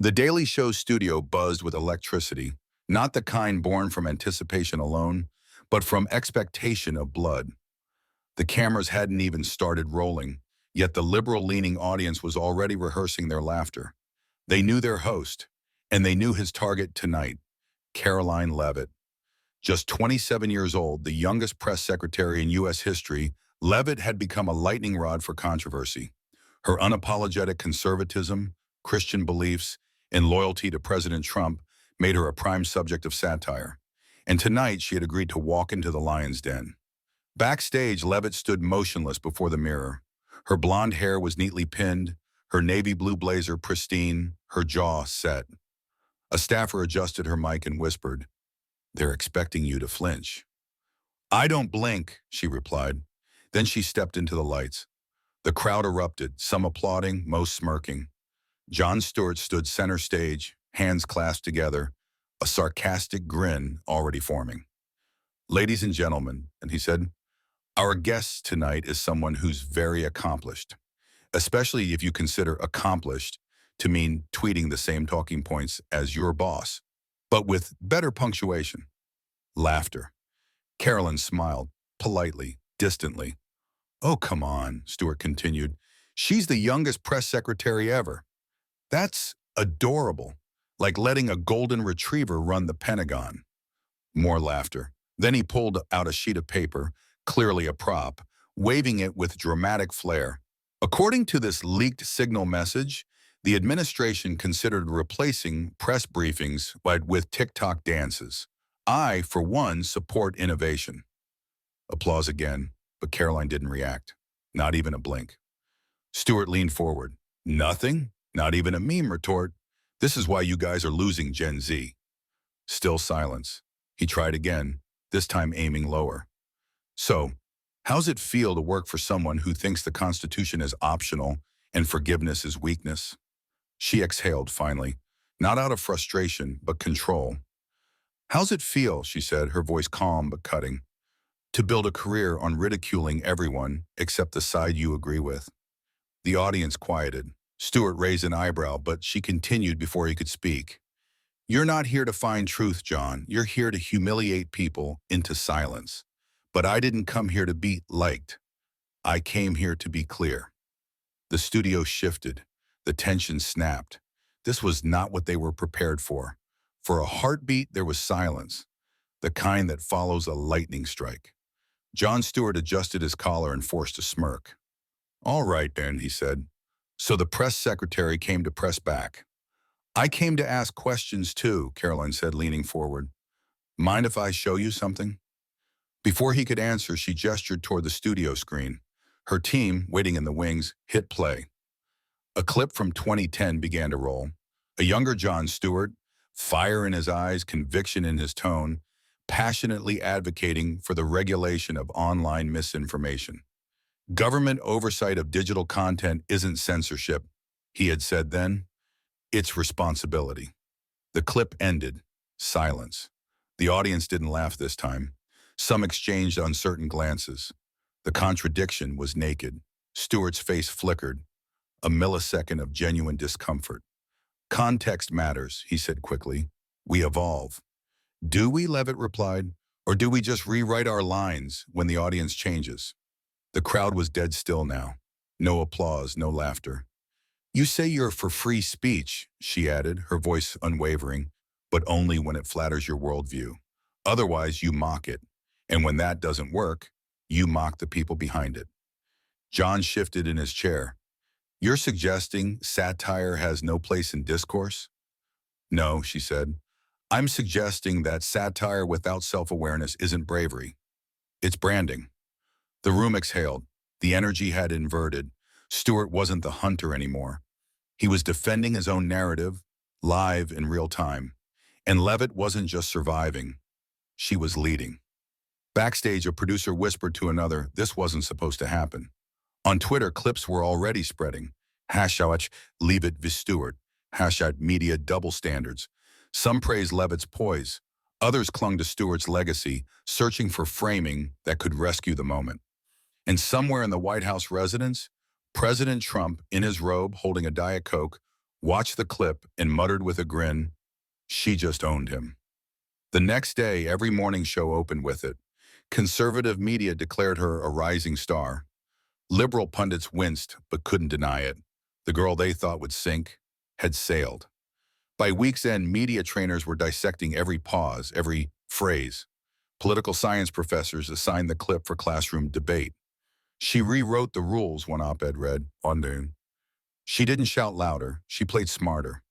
The Daily Show's studio buzzed with electricity, not the kind born from anticipation alone, but from expectation of blood. The cameras hadn't even started rolling, yet the liberal-leaning audience was already rehearsing their laughter. They knew their host, and they knew his target tonight, Caroline Leavitt. Just 27 years old, the youngest press secretary in U.S. history, Leavitt had become a lightning rod for controversy. Her unapologetic conservatism, Christian beliefs, and loyalty to President Trump made her a prime subject of satire. And tonight, she had agreed to walk into the lion's den. Backstage, Leavitt stood motionless before the mirror. Her blonde hair was neatly pinned, her navy blue blazer pristine, her jaw set. A staffer adjusted her mic and whispered, "They're expecting you to flinch." "I don't blink," she replied. Then she stepped into the lights. The crowd erupted, some applauding, most smirking. Jon Stewart stood center stage, hands clasped together, a sarcastic grin already forming. "Ladies and gentlemen," and he said, "our guest tonight is someone who's very accomplished, especially if you consider accomplished to mean tweeting the same talking points as your boss, but with better punctuation." Laughter. Carolyn smiled, politely, distantly. "Oh, come on," Stewart continued. "She's the youngest press secretary ever. That's adorable, like letting a golden retriever run the Pentagon." More laughter. Then he pulled out a sheet of paper, clearly a prop, waving it with dramatic flair. "According to this leaked signal message, the administration considered replacing press briefings with TikTok dances. I, for one, support innovation." Applause again, but Caroline didn't react. Not even a blink. Stewart leaned forward. "Nothing? Not even a meme retort? This is why you guys are losing Gen Z." Still silence. He tried again, this time aiming lower. "So, how's it feel to work for someone who thinks the Constitution is optional and forgiveness is weakness?" She exhaled finally, not out of frustration, but control. "How's it feel," she said, her voice calm but cutting, "to build a career on ridiculing everyone except the side you agree with?" The audience quieted. Stewart raised an eyebrow, but she continued before he could speak. "You're not here to find truth, John. You're here to humiliate people into silence. But I didn't come here to be liked. I came here to be clear." The studio shifted. The tension snapped. This was not what they were prepared for. For a heartbeat, there was silence, the kind that follows a lightning strike. Jon Stewart adjusted his collar and forced a smirk. "All right, then," he said. "So the press secretary came to press back." "I came to ask questions too," Caroline said, leaning forward. "Mind if I show you something?" Before he could answer, she gestured toward the studio screen. Her team, waiting in the wings, hit play. A clip from 2010 began to roll. A younger Jon Stewart, fire in his eyes, conviction in his tone, passionately advocating for the regulation of online misinformation. "Government oversight of digital content isn't censorship," he had said then. "It's responsibility." The clip ended. Silence. The audience didn't laugh this time. Some exchanged uncertain glances. The contradiction was naked. Stewart's face flickered. A millisecond of genuine discomfort. "Context matters," he said quickly. "We evolve." "Do we?" Leavitt replied. "Or do we just rewrite our lines when the audience changes?" The crowd was dead still now. No applause, no laughter. "You say you're for free speech," she added, her voice unwavering, "but only when it flatters your worldview. Otherwise, you mock it. And when that doesn't work, you mock the people behind it." John shifted in his chair. "You're suggesting satire has no place in discourse?" "No," she said. "I'm suggesting that satire without self-awareness isn't bravery. It's branding." The room exhaled. The energy had inverted. Stewart wasn't the hunter anymore. He was defending his own narrative, live in real time. And Leavitt wasn't just surviving. She was leading. Backstage, a producer whispered to another, this wasn't supposed to happen. On Twitter, clips were already spreading. Hashtag Leavitt v. Stewart. Hashtag media double standards. Some praised Leavitt's poise. Others clung to Stewart's legacy, searching for framing that could rescue the moment. And somewhere in the White House residence, President Trump, in his robe, holding a Diet Coke, watched the clip, and muttered with a grin, she just owned him. The next day, every morning show opened with it. Conservative media declared her a rising star. Liberal pundits winced but couldn't deny it. The girl they thought would sink had sailed. By week's end, media trainers were dissecting every pause, every phrase. Political science professors assigned the clip for classroom debate. She rewrote the rules, one op-ed read, on noon. She didn't shout louder, she played smarter.